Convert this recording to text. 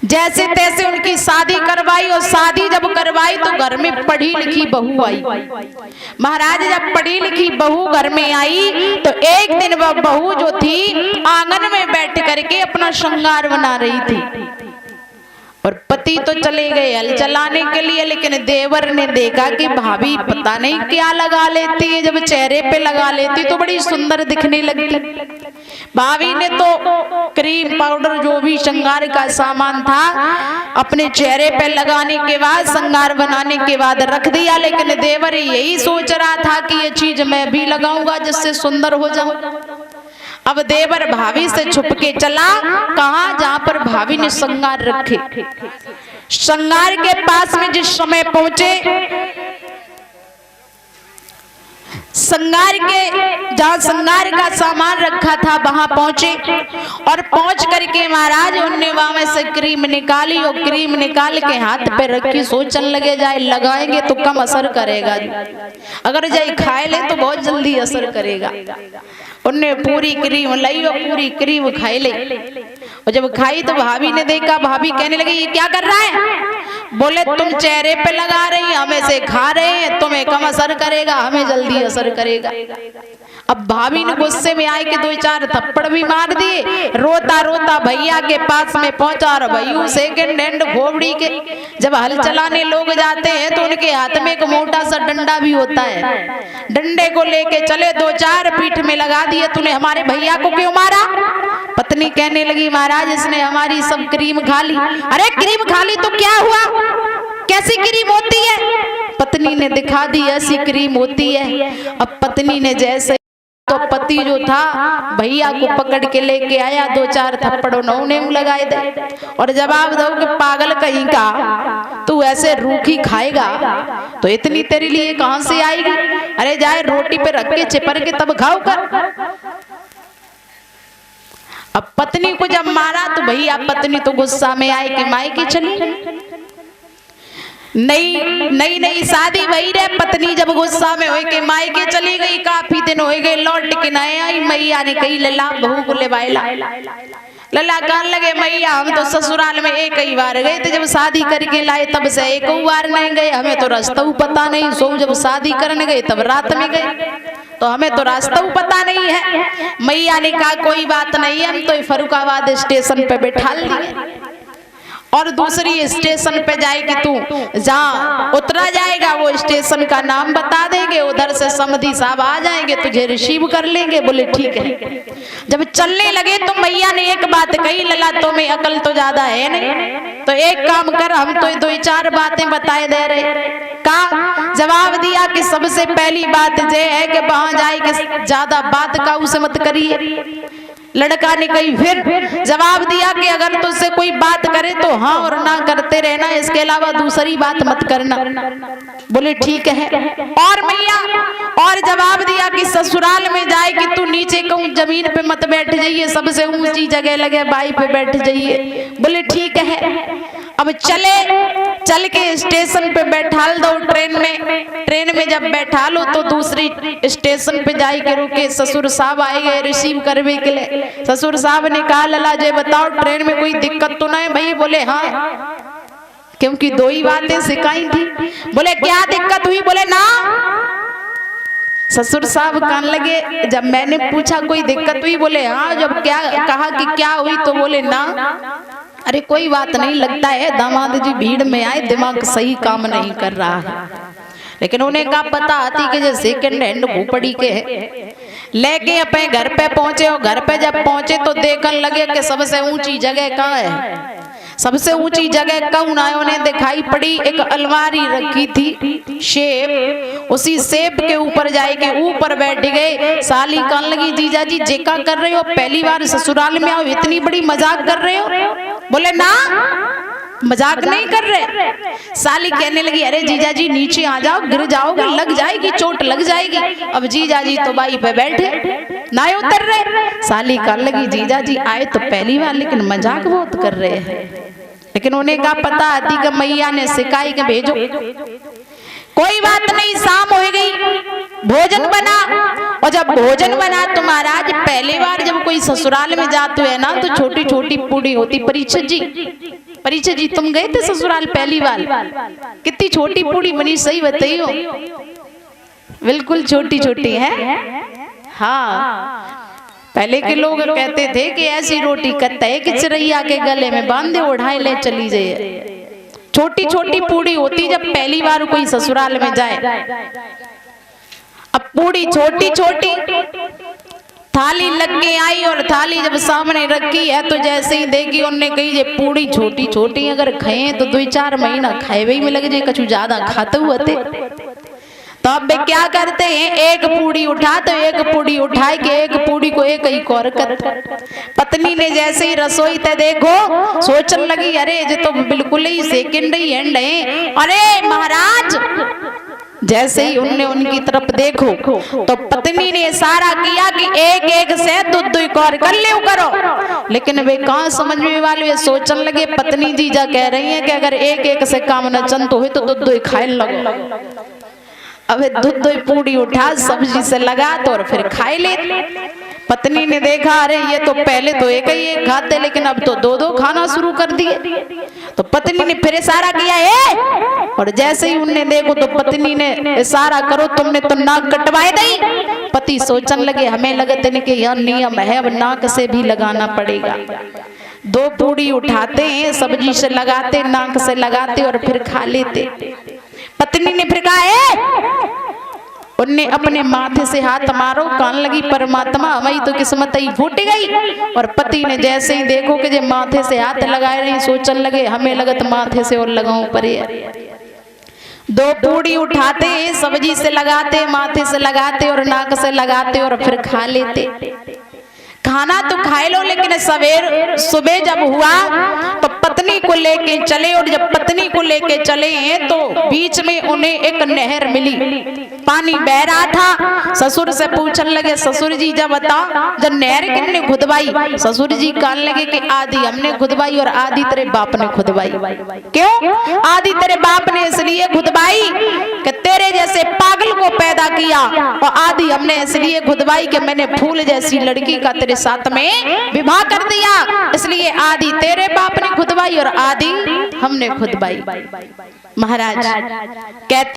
जैसे तैसे उनकी शादी करवाई और शादी जब करवाई तो घर में पढ़ी लिखी बहू आई। महाराज जब पढ़ी लिखी बहू घर में आई तो एक दिन वह बहू जो थी आंगन में बैठ करके अपना श्रृंगार बना रही थी और पति तो चले गए हल चलाने के लिए, लेकिन देवर ने देखा कि भाभी पता नहीं क्या लगा लेती है, जब चेहरे पे लगा लेती तो बड़ी सुंदर दिखने लगती। भाभी ने तो क्रीम पाउडर जो भी श्रृंगार का सामान था अपने चेहरे पे लगाने के बाद श्रृंगार बनाने के बाद रख दिया, लेकिन देवर यही सोच रहा था कि ये चीज मैं भी लगाऊंगा जिससे सुंदर हो जाऊं। अब देवर भाभी से छुप के चला कहा जहां पर भाभी ने श्रृंगार रखे। श्रृंगार के पास में जिस समय पहुंचे, श्रृंगार के जहां श्रृंगार का सामान रखा था वहां पहुंचे और पहुंच करके महाराज उनने वहां में से क्रीम निकाली और क्रीम निकाल के हाथ पे रखी। सोचने लगे जाए लगाएंगे तो कम असर करेगा, अगर जाए खाए ले तो बहुत जल्दी असर करेगा। उनने पूरी क्रीम लाई और पूरी क्रीम खाई ले और जब खाई तो भाभी ने देखा, भाभी कहने लगी ये क्या कर रहा है? बोले तुम चेहरे पे लगा रही हमें से खा रहे हैं, तुम्हें कम असर करेगा हमें जल्दी असर करेगा। अब भाभी ने गुस्से में आए कि 2-4 थप्पड़ भी मार दिए। रोता रोता भैया के पास में पहुंचा और भैया सेकंड हैंड खोपड़ी के जब हल चलाने लोग जाते हैं तो उनके हाथ में एक मोटा सा डंडा भी होता है, डंडे को लेके चले 2-4 पीठ में लगा दिए। तूने हमारे भैया को क्यों मारा? पत्नी कहने लगी महाराज इसने हमारी सब क्रीम खा ली। अरे क्रीम खा ली तो क्या हुआ, कैसी क्रीम होती है? पत्नी ने दिखा दी ऐसी क्रीम होती है। अब पत्नी ने जैसे तो पति जो था भैया को पकड़ के लेके आया, 2-4 थप्पड़ उन्होंने लगाए दे और जवाब दो कि पागल कहीं का तू ऐसे रूखी खाएगा तो इतनी तेरे लिए कहां से आएगी? अरे जाए रोटी पे रख के चिपर के तब खाओ कर। अब पत्नी को जब मारा तो भैया पत्नी तो गुस्सा में आई कि मायके चली। नई शादी वही रे, पत्नी जब गुस्सा में हो के मायके चली गई, काफी दिन हो गए लौट के न आई। मैया ने कही लला बहू को ले बायला। लला कहने लगे मैया हम तो ससुराल में एक ही बार गए थे, जब शादी करके लाए तब से एक बार नहीं गए, हमें तो रास्ता पता नहीं। सो जब शादी करने गए तब रात में गए तो हमें तो रास्ता पता नहीं है। मैया ने कहा कोई बात नहीं, हम तो फर्रुखाबाद स्टेशन पे बैठा लिए और दूसरी स्टेशन पे जाए कि तू जहाँ उतरा जाएगा वो स्टेशन का नाम बता देंगे, उधर से समधी साहब आ जाएंगे तुझे रिसीव कर लेंगे। बोले ठीक है। जब चलने लगे तो मैया ने एक बात कही लला तुम्हें अकल तो ज्यादा है नहीं, तो एक काम कर हम तो 2-4 बातें बताए दे रहे का। जवाब दिया कि सबसे पहली बात यह है कि वहां जाए कि ज्यादा बात का उसे मत करिए। लड़का ने कही फिर जवाब दिया कि अगर तुझसे कोई बात करे तो हाँ और ना करते रहना, इसके अलावा दूसरी बात मत करना। बोले ठीक है। और मैया और जवाब दिया कि ससुराल में जाए कि तू नीचे कहूँ जमीन पे मत बैठ जाइए, सबसे ऊंची जगह लगे बाई पे बैठ जाइए। बोले ठीक है। अब चल के स्टेशन पे बैठाल दो ट्रेन में जब बैठा लो तो दूसरी स्टेशन पे जाए के रुके। ससुर साहब आए गए रिसीव करने के लिए। ससुर साहब ने कहा लला जी बताओ ट्रेन में कोई दिक्कत तो नहीं? भाई बोले हाँ, क्योंकि 2 ही बातें सिखाई थी। बोले क्या दिक्कत हुई? बोले ना। ससुर साहब कहने लगे जब मैंने पूछा कोई दिक्कत हुई? बोले हाँ। जब क्या कहा कि क्या हुई तो बोले ना। अरे कोई बात नहीं, लगता है दामाद जी भीड़ में आए, दिमाग सही काम नहीं कर रहा है। लेकिन उन्हें क्या पता आती कि जो सेकंड हैंड खोपड़ी के है। लेके अपने घर पे पहुंचे और घर पे जब पहुंचे तो देखने लगे कि सबसे ऊंची जगह कहाँ है। सबसे ऊंची जगह कौन है? उन्हें दिखाई पड़ी एक अलमारी रखी थी शेप, उसी शेप के ऊपर जाके ऊपर बैठ गए। साली कहने लगी जीजा जी जेका कर रहे हो, पहली बार ससुराल में आओ इतनी बड़ी मजाक कर रहे हो? बोले ना मजाक नहीं कर रहे। साली कहने लगी अरे जीजा जी नीचे आ जाओ, गिर जाओगे, लग जाएगी, चोट लग जाएगी। अब जीजा जी तो बाई पे बैठे ना उतर रहे। साली कहने लगी जीजा जी आए तो पहली बार लेकिन मजाक बहुत कर रहे हैं। लेकिन उन्हें क्या पता आती कि मैया ने सिखाई के भेजो। कोई बात नहीं, शाम हो गई, भोजन बना और जब भोजन बना तो महाराज पहली बार जब कोई ससुराल में जाते है ना तो छोटी छोटी पूड़ी होती। परिचय जी तुम गए थे ससुराल पहली बार? कितनी छोटी पूड़ी बनी, सही बताइयो। बिल्कुल छोटी छोटी है। हाँ, पहले के लोग कहते थे कि ऐसी रोटी कत्ता है कि चिरैया के गले में बांधे उठाए ले चली जाए। छोटी छोटी पूड़ी होती जब पहली बार कोई ससुराल में जाए। अब पूड़ी छोटी छोटी, थाली लग के आई और थाली जब सामने रखी है तो जैसे ही देखी उनने कही जे पूड़ी छोटी छोटी अगर खाए तो 2-4 महीना खाए भी में लग जाए, कछु ज्यादा खाते हुए थे। तो अब वे क्या करते हैं, एक पूड़ी उठा तो एक पूड़ी उठाए के एक पूड़ी को एक ही कौर कर। पत्नी ने जैसे ही रसोई ते देखो सोचने लगी अरे ये तो बिल्कुल ही सेकंड ही एंड है। अरे महाराज, जैसे ही उनने उनकी तरफ देखो तो पत्नी ने इशारा किया कि एक एक से दूध कौर कर ले करो। लेकिन वे कहाँ समझने वाले, सोचने लगे पत्नी जी जा कह रही है कि अगर एक एक से काम न चंत हो तो दूध खाए लगो। अब दूध पूड़ी उठा सब्जी से लगा तो और फिर खाए ले। पत्नी ने देखा अरे ये तो पहले तो एक ही एक खाते लेकिन अब तो 2-2 खाना शुरू कर दिए। तो पत्नी ने फिर इशारा किया है, और जैसे ही उनने देखो तो पत्नी ने इशारा करो तुमने तो नाक कटवाए दी। पति सोचने लगे हमें लगते नहीं कि यह नियम है, अब नाक से भी लगाना पड़ेगा। 2 पूड़ी उठाते हैं, सब्जी से लगाते, नाक से लगाते और फिर खा लेते। पत्नी ने फिर कहा है, उनने अपने माथे से हाथ मारो, कान लगी परमात्मा हमारी तो किस्मत ही फूट गई। और पति ने जैसे ही देखो कि जे माथे से हाथ लगाए रही, सोचने लगे हमें लगत माथे से और लगाऊं परे। 2 पूड़ी उठाते, सब्जी से लगाते, माथे से लगाते और नाक से लगाते और फिर खा लेते। खाना तो खाए लो, लेकिन सुबह जब हुआ तो पत्नी को लेके चले, और जब पत्नी को लेके चले हैं तो बीच में उन्हें एक नहर मिली, पानी बह रहा था। ससुर से पूछने लगे ससुर जी जब बता जब नहर किसने खुदवाई? ससुर जी कहने लगे कि आधी हमने खुदवाई और आधी तेरे बाप ने खुदवाई। क्यों? आधी तेरे बाप ने इसलिए खुदवाई कि तेरे जैसे पागल को पैदा किया, और आधी हमने इसलिए खुदवाई कि मैंने फूल जैसी लड़की का तेरे साथ में विवाह कर दिया, इसलिए आधी तेरे बाप ने खुदवाई और आधी हमने खुदवाई। महाराज कहते